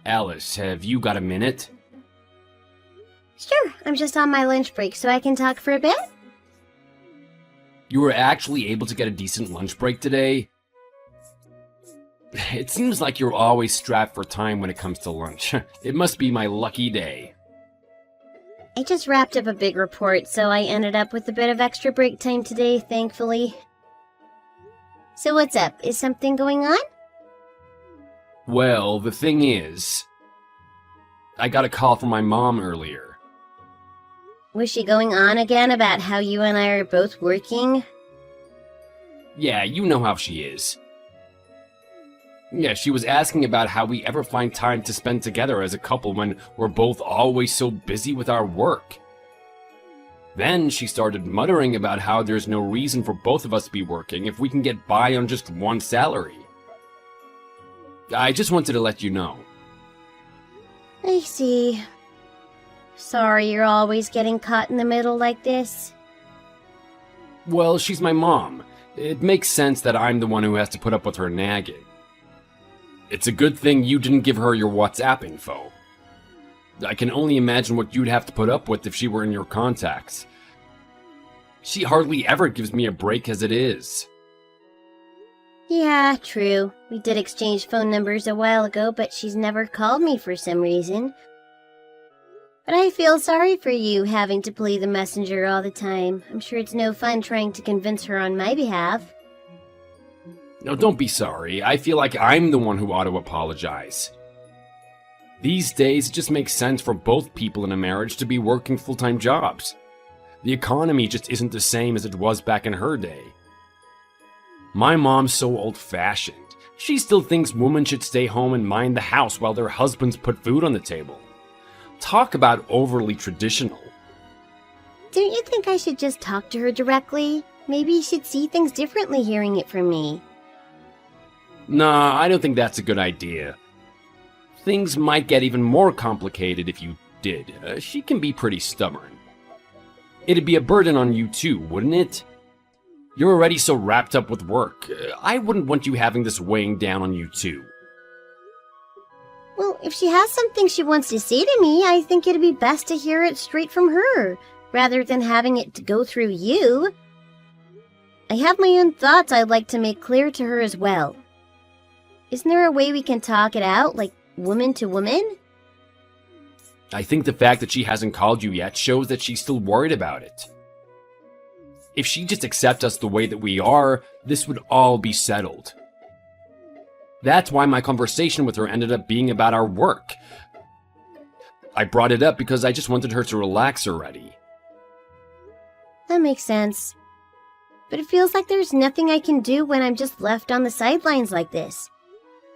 Alice, have you got a minute? Sure, I'm just on my lunch break, so I can talk for a bit? You were actually able to get a decent lunch break today? It seems like you're always strapped for time when it comes to lunch. It must be my lucky day. I just wrapped up a big report, so I ended up with a bit of extra break time today, thankfully. So what's up? Is something going on? Well, the thing is, I got a call from my mom earlier. Was she going on again about how you and I are both working? Yeah, you know how she is. Yeah, she was asking about how we ever find time to spend together as a couple when we're both always so busy with our work. Then she started muttering about how there's no reason for both of us to be working if we can get by on just one salary. I just wanted to let you know. I see. Sorry you're always getting caught in the middle like this. Well, she's my mom. It makes sense that I'm the one who has to put up with her nagging. It's a good thing you didn't give her your WhatsApp info. I can only imagine what you'd have to put up with if she were in your contacts. She hardly ever gives me a break as it is. Yeah, true. We did exchange phone numbers a while ago, but she's never called me for some reason. But I feel sorry for you having to play the messenger all the time. I'm sure it's no fun trying to convince her on my behalf. No, don't be sorry. I feel like I'm the one who ought to apologize. These days, it just makes sense for both people in a marriage to be working full-time jobs. The economy just isn't the same as it was back in her day. My mom's so old-fashioned. She still thinks women should stay home and mind the house while their husbands put food on the table. Talk about overly traditional. Don't you think I should just talk to her directly? Maybe she'd see things differently hearing it from me. Nah, I don't think that's a good idea. Things might get even more complicated if you did. She can be pretty stubborn. It'd be a burden on you too, wouldn't it? You're already so wrapped up with work. I wouldn't want you having this weighing down on you too. Well, if she has something she wants to say to me, I think it'd be best to hear it straight from her, rather than having it to go through you. I have my own thoughts I'd like to make clear to her as well. Isn't there a way we can talk it out, like woman to woman? I think the fact that she hasn't called you yet shows that she's still worried about it. If she just accepts us the way that we are, this would all be settled. That's why my conversation with her ended up being about our work. I brought it up because I just wanted her to relax already. That makes sense. But it feels like there's nothing I can do when I'm just left on the sidelines like this.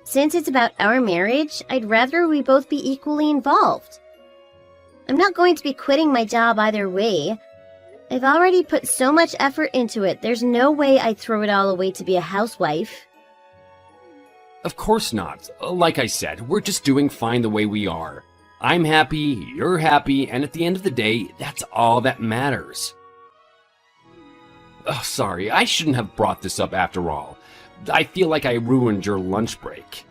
Since it's about our marriage, I'd rather we both be equally involved. I'm not going to be quitting my job either way. I've already put so much effort into it, there's no way I'd throw it all away to be a housewife. Of course not. Like I said, we're just doing fine the way we are. I'm happy, you're happy, and at the end of the day, that's all that matters. Oh, sorry, I shouldn't have brought this up after all. I feel like I ruined your lunch break.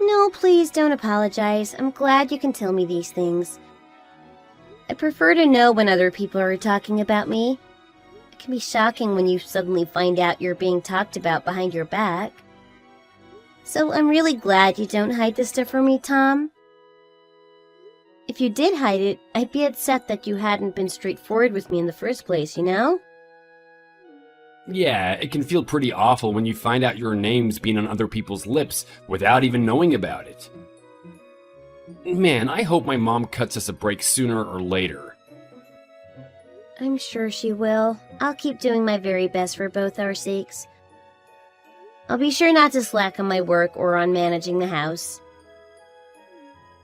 No, please don't apologize. I'm glad you can tell me these things. I prefer to know when other people are talking about me. It can be shocking when you suddenly find out you're being talked about behind your back. So I'm really glad you don't hide this stuff from me, Tom. If you did hide it, I'd be upset that you hadn't been straightforward with me in the first place, you know? Yeah, it can feel pretty awful when you find out your name's been on other people's lips without even knowing about it. Man, I hope my mom cuts us a break sooner or later. I'm sure she will. I'll keep doing my very best for both our sakes. I'll be sure not to slack on my work or on managing the house.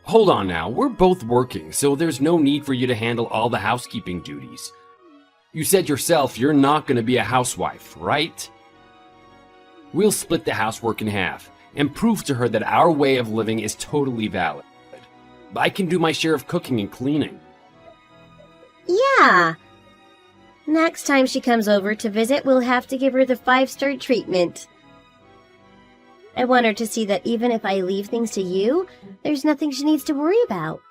Hold on now, we're both working, so there's no need for you to handle all the housekeeping duties. You said yourself you're not going to be a housewife, right? We'll split the housework in half and prove to her that our way of living is totally valid. I can do my share of cooking and cleaning. Yeah! Next time she comes over to visit, we'll have to give her the 5-star treatment. I want her to see that even if I leave things to you, there's nothing she needs to worry about.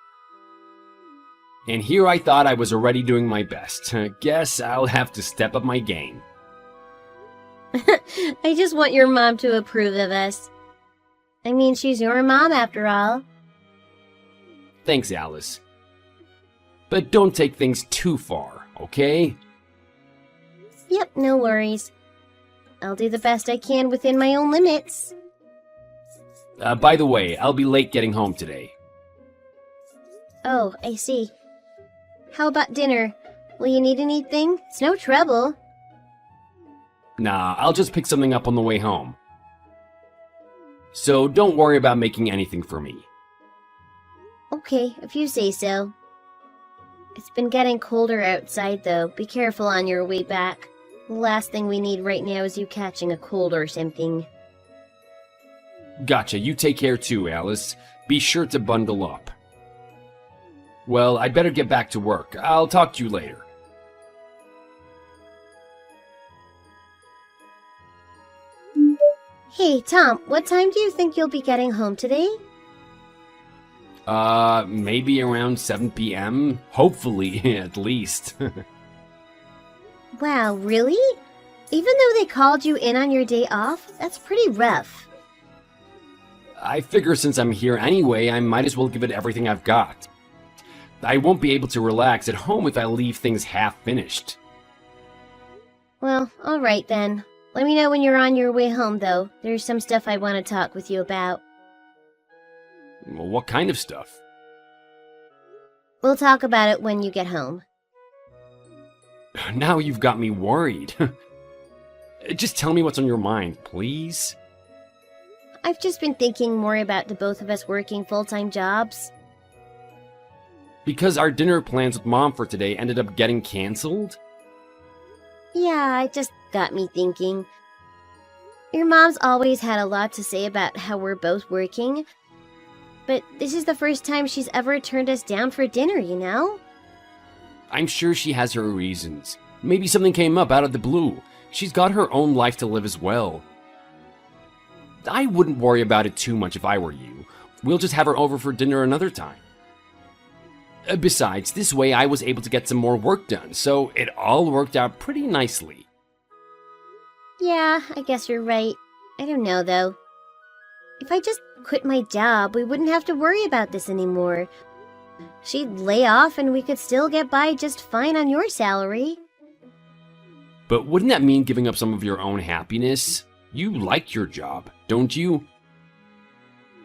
And here I thought I was already doing my best. Guess I'll have to step up my game. I just want your mom to approve of us. I mean, she's your mom after all. Thanks, Alice. But don't take things too far, okay? Yep, no worries. I'll do the best I can within my own limits. By the way, I'll be late getting home today. Oh, I see. How about dinner? Will you need anything? It's no trouble. Nah, I'll just pick something up on the way home. So don't worry about making anything for me. Okay, if you say so. It's been getting colder outside, though. Be careful on your way back. The last thing we need right now is you catching a cold or something. Gotcha, you take care too, Alice. Be sure to bundle up. Well, I'd better get back to work. I'll talk to you later. Hey, Tom, what time do you think you'll be getting home today? Maybe around 7 p.m.? Hopefully, at least. Wow, really? Even though they called you in on your day off, that's pretty rough. I figure since I'm here anyway, I might as well give it everything I've got. I won't be able to relax at home if I leave things half-finished. Well, alright then. Let me know when you're on your way home, though. There's some stuff I want to talk with you about. Well, what kind of stuff? We'll talk about it when you get home. Now you've got me worried. Just tell me what's on your mind, please. I've just been thinking more about the both of us working full-time jobs. Because our dinner plans with Mom for today ended up getting canceled? Yeah, it just got me thinking. Your mom's always had a lot to say about how we're both working, but this is the first time she's ever turned us down for dinner, you know? I'm sure she has her reasons. Maybe something came up out of the blue. She's got her own life to live as well. I wouldn't worry about it too much if I were you. We'll just have her over for dinner another time. Besides, this way I was able to get some more work done, so it all worked out pretty nicely. Yeah, I guess you're right. I don't know, though. If I just quit my job, we wouldn't have to worry about this anymore. She'd lay off and we could still get by just fine on your salary. But wouldn't that mean giving up some of your own happiness? You like your job, don't you?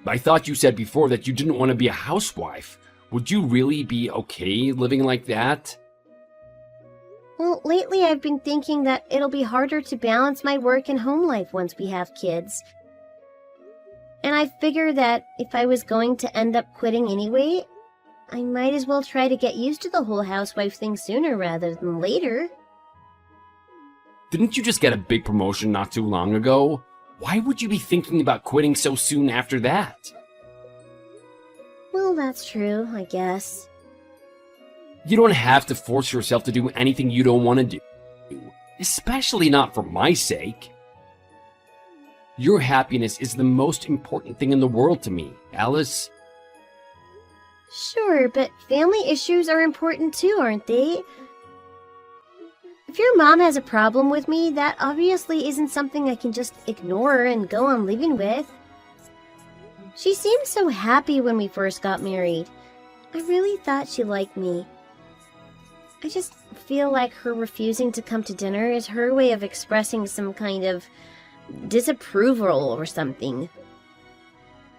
I thought you said before that you didn't want to be a housewife. Would you really be okay living like that? Well, lately I've been thinking that it'll be harder to balance my work and home life once we have kids. And I figure that if I was going to end up quitting anyway, I might as well try to get used to the whole housewife thing sooner rather than later. Didn't you just get a big promotion not too long ago? Why would you be thinking about quitting so soon after that? Well, that's true, I guess. You don't have to force yourself to do anything you don't want to do. Especially not for my sake. Your happiness is the most important thing in the world to me, Alice. Sure, but family issues are important too, aren't they? If your mom has a problem with me, that obviously isn't something I can just ignore and go on living with. She seemed so happy when we first got married. I really thought she liked me. I just feel like her refusing to come to dinner is her way of expressing some kind of disapproval or something.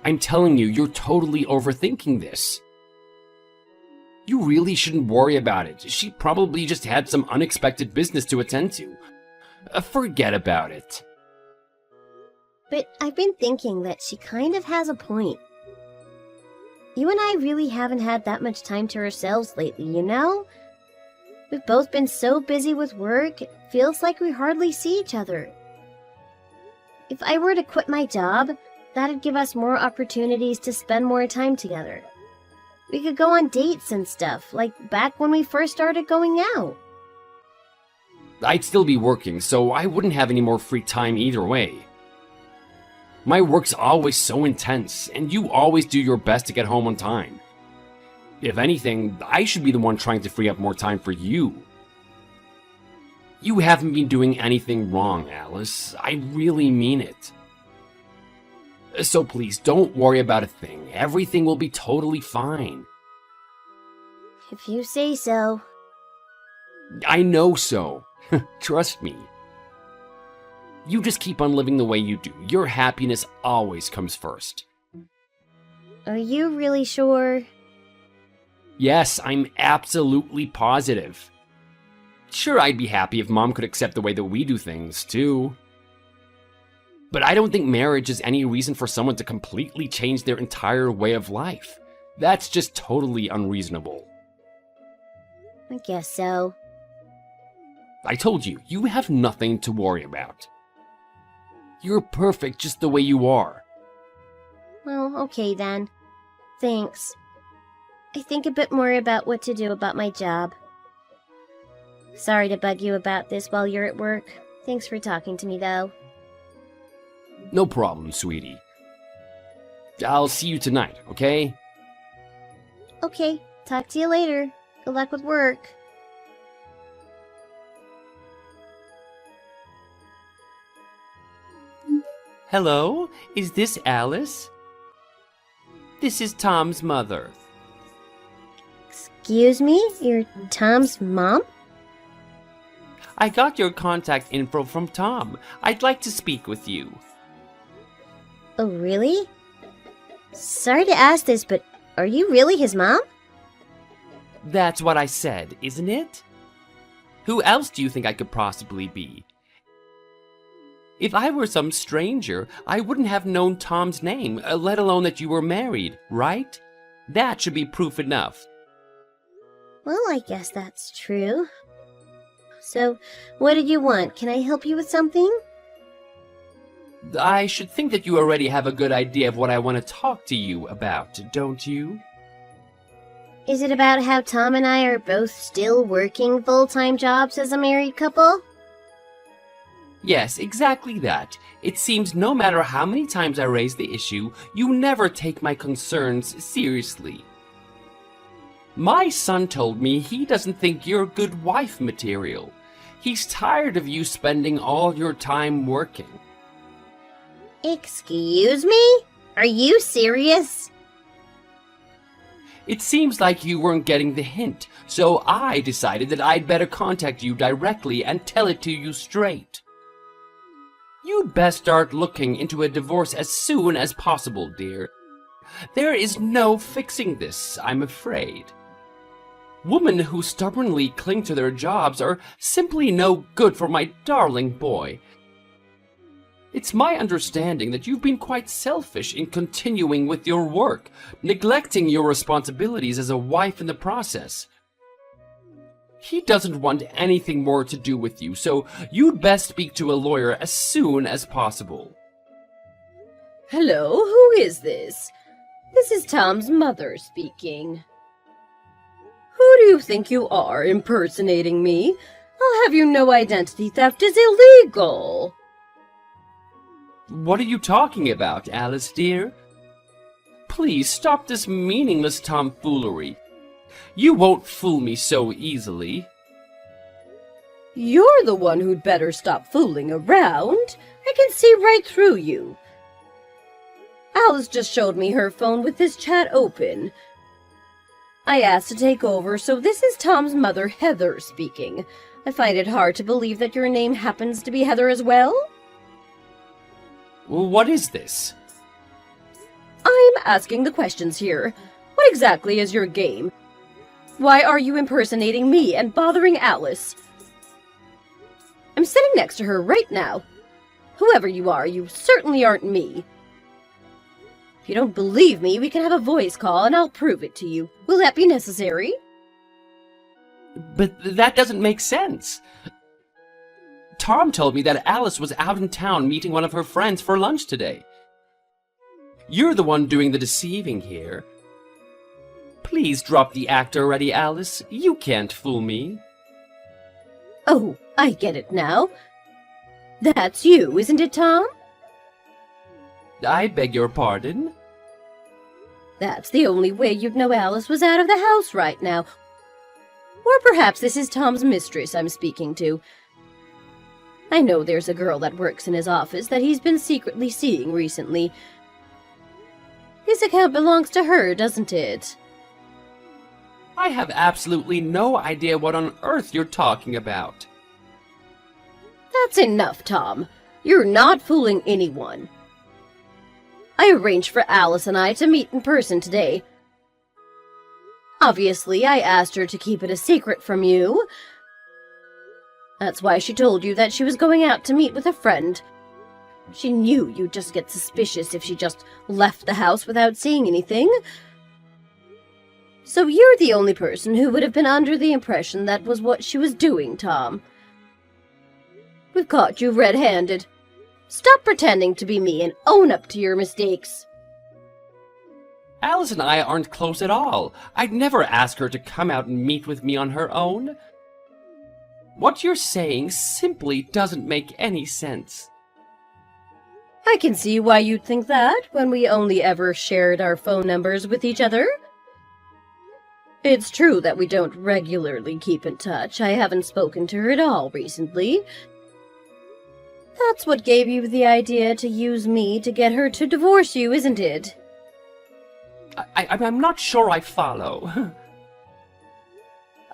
I'm telling you, you're totally overthinking this. You really shouldn't worry about it. She probably just had some unexpected business to attend to. Forget about it. But I've been thinking that she kind of has a point. You and I really haven't had that much time to ourselves lately, you know? We've both been so busy with work, it feels like we hardly see each other. If I were to quit my job, that'd give us more opportunities to spend more time together. We could go on dates and stuff, like back when we first started going out. I'd still be working, so I wouldn't have any more free time either way. My work's always so intense, and you always do your best to get home on time. If anything, I should be the one trying to free up more time for you. You haven't been doing anything wrong, Alice. I really mean it. So please, don't worry about a thing. Everything will be totally fine. If you say so. I know so. Trust me. You just keep on living the way you do. Your happiness always comes first. Are you really sure? Yes, I'm absolutely positive. Sure, I'd be happy if Mom could accept the way that we do things, too. But I don't think marriage is any reason for someone to completely change their entire way of life. That's just totally unreasonable. I guess so. I told you, you have nothing to worry about. You're perfect just the way you are. Well, okay then. Thanks. I think a bit more about what to do about my job. Sorry to bug you about this while you're at work. Thanks for talking to me, though. No problem, sweetie. I'll see you tonight, okay? Okay, talk to you later. Good luck with work. Hello, is this Alice? This is Tom's mother. Excuse me? You're Tom's mom? I got your contact info from Tom. I'd like to speak with you. Oh, really? Sorry to ask this, but are you really his mom? That's what I said, isn't it? Who else do you think I could possibly be? If I were some stranger, I wouldn't have known Tom's name, let alone that you were married, right? That should be proof enough. Well, I guess that's true. So, what did you want? Can I help you with something? I should think that you already have a good idea of what I want to talk to you about, don't you? Is it about how Tom and I are both still working full-time jobs as a married couple? Yes, exactly that. It seems no matter how many times I raise the issue, you never take my concerns seriously. My son told me he doesn't think you're good wife material. He's tired of you spending all your time working. Excuse me? Are you serious? It seems like you weren't getting the hint, so I decided that I'd better contact you directly and tell it to you straight. You'd best start looking into a divorce as soon as possible, dear. There is no fixing this, I'm afraid. Women who stubbornly cling to their jobs are simply no good for my darling boy. It's my understanding that you've been quite selfish in continuing with your work, neglecting your responsibilities as a wife in the process. He doesn't want anything more to do with you, so you'd best speak to a lawyer as soon as possible. Hello, who is this? This is Tom's mother speaking. Who do you think you are, impersonating me? I'll have you know identity theft is illegal. What are you talking about, Alice dear? Please stop this meaningless tomfoolery. You won't fool me so easily. You're the one who'd better stop fooling around. I can see right through you. Alice just showed me her phone with this chat open. I asked to take over, so this is Tom's mother, Heather, speaking. I find it hard to believe that your name happens to be Heather as well. What is this? I'm asking the questions here. What exactly is your game? Why are you impersonating me and bothering Alice? I'm sitting next to her right now. Whoever you are, you certainly aren't me. If you don't believe me, we can have a voice call and I'll prove it to you. Will that be necessary? But that doesn't make sense. Tom told me that Alice was out in town meeting one of her friends for lunch today. You're the one doing the deceiving here. Please drop the act already, Alice. You can't fool me. Oh, I get it now. That's you, isn't it, Tom? I beg your pardon? That's the only way you'd know Alice was out of the house right now. Or perhaps this is Tom's mistress I'm speaking to. I know there's a girl that works in his office that he's been secretly seeing recently. His account belongs to her, doesn't it? I have absolutely no idea what on earth you're talking about. That's enough, Tom. You're not fooling anyone. I arranged for Alice and I to meet in person today. Obviously, I asked her to keep it a secret from you. That's why she told you that she was going out to meet with a friend. She knew you'd just get suspicious if she just left the house without seeing anything. So you're the only person who would have been under the impression that was what she was doing, Tom. We've caught you red-handed. Stop pretending to be me and own up to your mistakes. Alice and I aren't close at all. I'd never ask her to come out and meet with me on her own. What you're saying simply doesn't make any sense. I can see why you'd think that when we only ever shared our phone numbers with each other. It's true that we don't regularly keep in touch. I haven't spoken to her at all recently. That's what gave you the idea to use me to get her to divorce you, isn't it? I'm not sure I follow.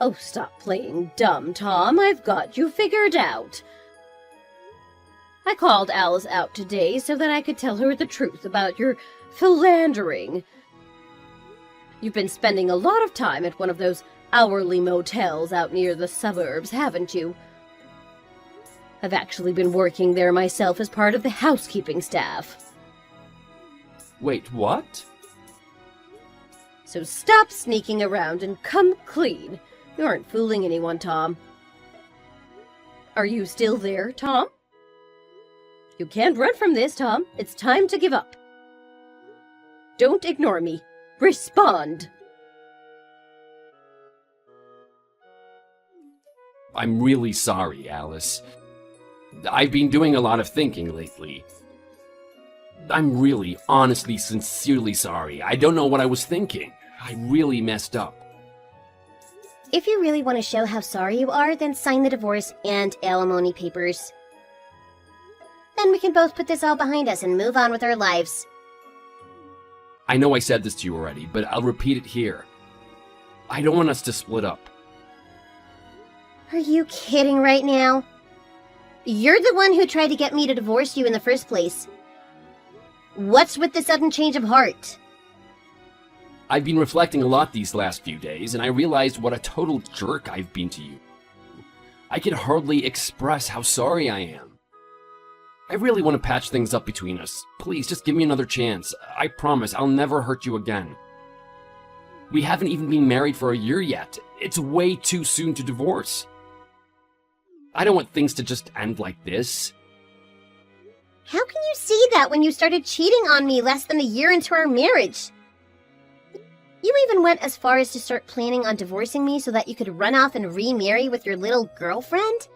Oh, stop playing dumb, Tom. I've got you figured out. I called Alice out today so that I could tell her the truth about your philandering. You've been spending a lot of time at one of those hourly motels out near the suburbs, haven't you? I've actually been working there myself as part of the housekeeping staff. Wait, what? So stop sneaking around and come clean. You aren't fooling anyone, Tom. Are you still there, Tom? You can't run from this, Tom. It's time to give up. Don't ignore me. Respond. I'm really sorry, Alice. I've been doing a lot of thinking lately. I'm really, honestly, sincerely sorry. I don't know what I was thinking. I really messed up. If you really want to show how sorry you are, then sign the divorce and alimony papers. Then we can both put this all behind us and move on with our lives. I know I said this to you already, but I'll repeat it here. I don't want us to split up. Are you kidding right now? You're the one who tried to get me to divorce you in the first place. What's with the sudden change of heart? I've been reflecting a lot these last few days, and I realized what a total jerk I've been to you. I can hardly express how sorry I am. I really want to patch things up between us. Please, just give me another chance. I promise I'll never hurt you again. We haven't even been married for a year yet. It's way too soon to divorce. I don't want things to just end like this. How can you see that when you started cheating on me less than a year into our marriage? You even went as far as to start planning on divorcing me so that you could run off and remarry with your little girlfriend?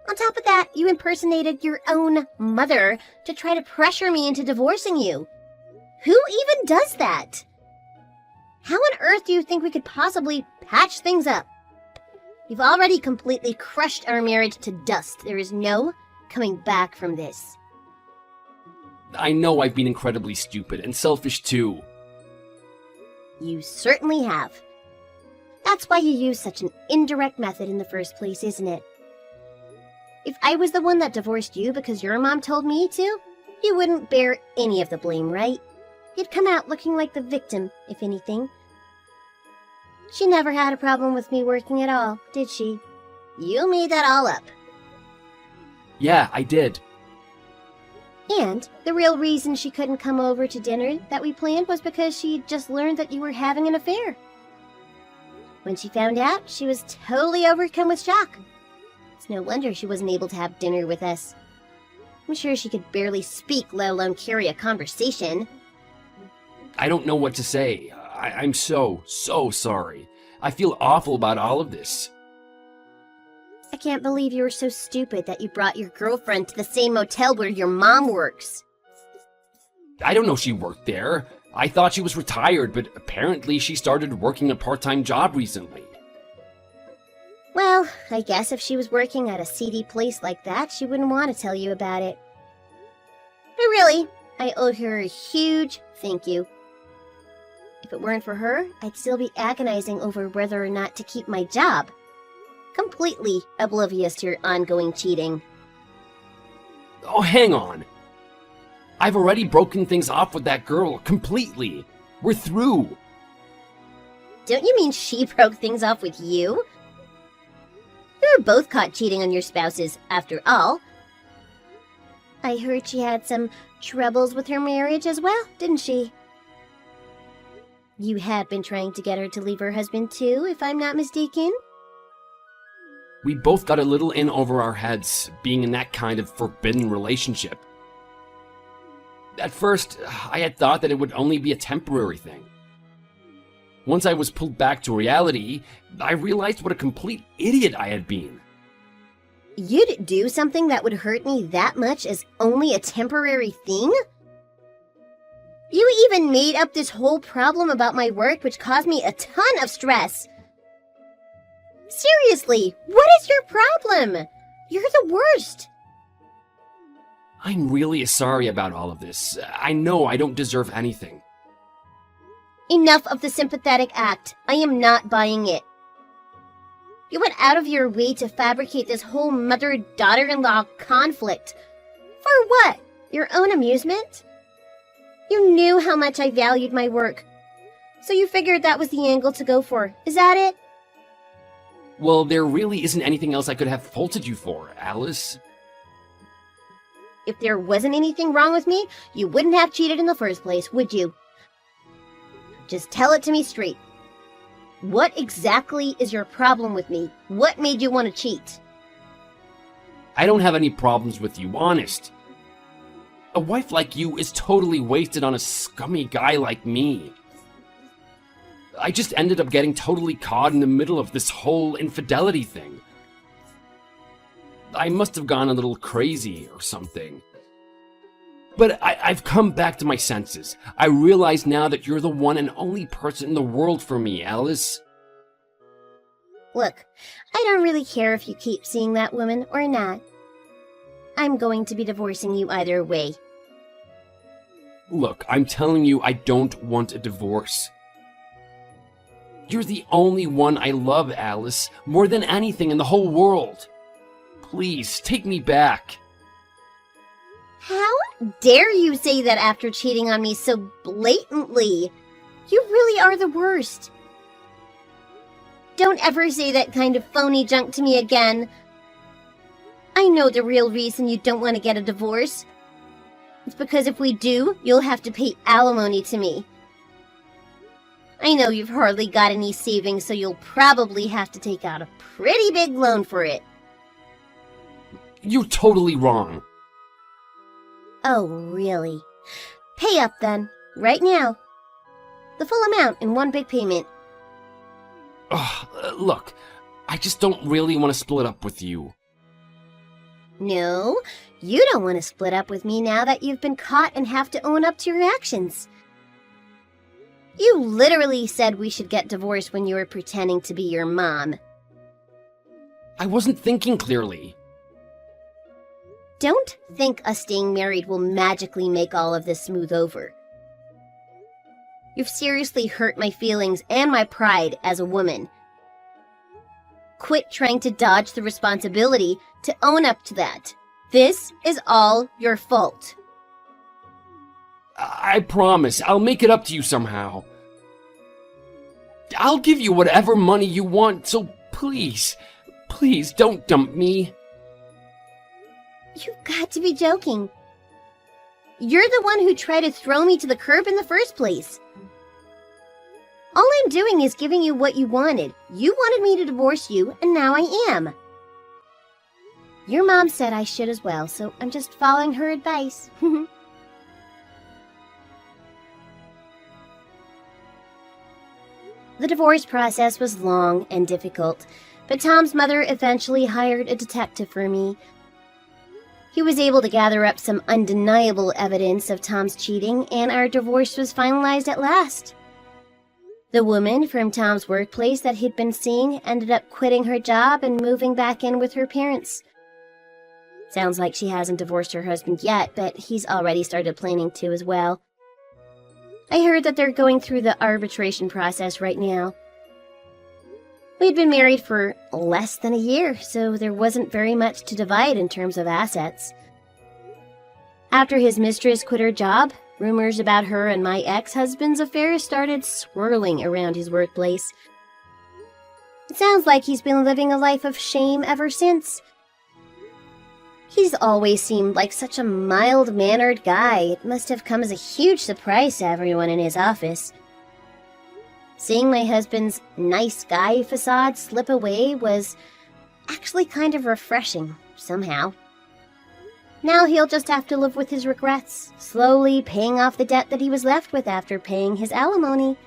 On top of that, you impersonated your own mother to try to pressure me into divorcing you. Who even does that? How on earth do you think we could possibly patch things up? You've already completely crushed our marriage to dust. There is no coming back from this. I know I've been incredibly stupid and selfish too. You certainly have. That's why you use such an indirect method in the first place, isn't it? If I was the one that divorced you because your mom told me to, you wouldn't bear any of the blame, right? You'd come out looking like the victim, if anything. She never had a problem with me working at all, did she? You made that all up. Yeah, I did. And the real reason she couldn't come over to dinner that we planned was because she just learned that you were having an affair. When she found out, she was totally overcome with shock. It's no wonder she wasn't able to have dinner with us. I'm sure she could barely speak, let alone carry a conversation. I don't know what to say. I'm so sorry. I feel awful about all of this. I can't believe you were so stupid that you brought your girlfriend to the same motel where your mom works. I don't know she worked there. I thought she was retired, but apparently she started working a part-time job recently. Well, I guess if she was working at a seedy place like that, she wouldn't want to tell you about it. But really, I owe her a huge thank you. If it weren't for her, I'd still be agonizing over whether or not to keep my job. Completely oblivious to your ongoing cheating. Oh, hang on. I've already broken things off with that girl completely. We're through. Don't you mean she broke things off with you? You were both caught cheating on your spouses, after all. I heard she had some troubles with her marriage as well, didn't she? You had been trying to get her to leave her husband too, if I'm not mistaken? We both got a little in over our heads, being in that kind of forbidden relationship. At first, I had thought that it would only be a temporary thing. Once I was pulled back to reality, I realized what a complete idiot I had been. You'd do something that would hurt me that much as only a temporary thing? You even made up this whole problem about my work, which caused me a ton of stress. Seriously, what is your problem? You're the worst. I'm really sorry about all of this. I know I don't deserve anything. Enough of the sympathetic act. I am not buying it. You went out of your way to fabricate this whole mother-daughter-in-law conflict. For what? Your own amusement? You knew how much I valued my work, so you figured that was the angle to go for. Is that it? Well, there really isn't anything else I could have faulted you for, Alice. If there wasn't anything wrong with me, you wouldn't have cheated in the first place, would you? Just tell it to me straight. What exactly is your problem with me? What made you want to cheat? I don't have any problems with you, honest. A wife like you is totally wasted on a scummy guy like me. I just ended up getting totally caught in the middle of this whole infidelity thing. I must have gone a little crazy or something. But I've come back to my senses. I realize now that you're the one and only person in the world for me, Alice. Look, I don't really care if you keep seeing that woman or not. I'm going to be divorcing you either way. Look, I'm telling you, I don't want a divorce. You're the only one I love, Alice, more than anything in the whole world. Please, take me back. How dare you say that after cheating on me so blatantly? You really are the worst. Don't ever say that kind of phony junk to me again. I know the real reason you don't want to get a divorce. It's because if we do, you'll have to pay alimony to me. I know you've hardly got any savings, so you'll probably have to take out a pretty big loan for it. You're totally wrong. Oh, really? Pay up then, right now. The full amount in one big payment. Ugh, look, I just don't really want to split up with you. No, you don't want to split up with me now that you've been caught and have to own up to your actions. You literally said we should get divorced when you were pretending to be your mom. I wasn't thinking clearly. Don't think us staying married will magically make all of this smooth over. You've seriously hurt my feelings and my pride as a woman. Quit trying to dodge the responsibility to own up to that. This is all your fault. I promise, I'll make it up to you somehow. I'll give you whatever money you want, so please, please don't dump me. You've got to be joking. You're the one who tried to throw me to the curb in the first place. All I'm doing is giving you what you wanted. You wanted me to divorce you, and now I am. Your mom said I should as well, so I'm just following her advice. The divorce process was long and difficult, but Tom's mother eventually hired a detective for me. He was able to gather up some undeniable evidence of Tom's cheating, and our divorce was finalized at last. The woman from Tom's workplace that he'd been seeing ended up quitting her job and moving back in with her parents. Sounds like she hasn't divorced her husband yet, but he's already started planning to as well. I heard that they're going through the arbitration process right now. We'd been married for less than a year, so there wasn't very much to divide in terms of assets. After his mistress quit her job, rumors about her and my ex-husband's affair started swirling around his workplace. It sounds like he's been living a life of shame ever since. He's always seemed like such a mild-mannered guy. It must have come as a huge surprise to everyone in his office. Seeing my husband's nice guy facade slip away was actually kind of refreshing, somehow. Now he'll just have to live with his regrets, slowly paying off the debt that he was left with after paying his alimony.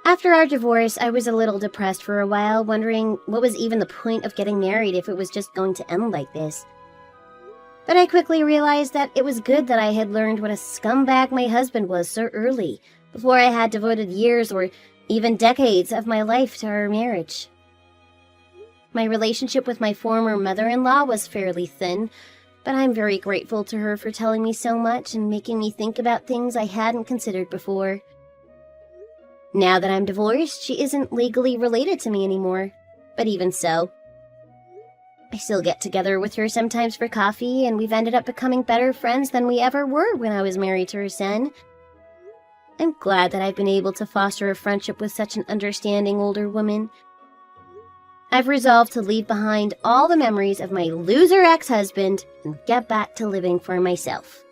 After our divorce, I was a little depressed for a while, wondering what was even the point of getting married if it was just going to end like this. But I quickly realized that it was good that I had learned what a scumbag my husband was so early, before I had devoted years or even decades of my life to our marriage. My relationship with my former mother-in-law was fairly thin, but I'm very grateful to her for telling me so much and making me think about things I hadn't considered before. Now that I'm divorced, she isn't legally related to me anymore, but even so. I still get together with her sometimes for coffee, and we've ended up becoming better friends than we ever were when I was married to her son. I'm glad that I've been able to foster a friendship with such an understanding older woman. I've resolved to leave behind all the memories of my loser ex-husband and get back to living for myself.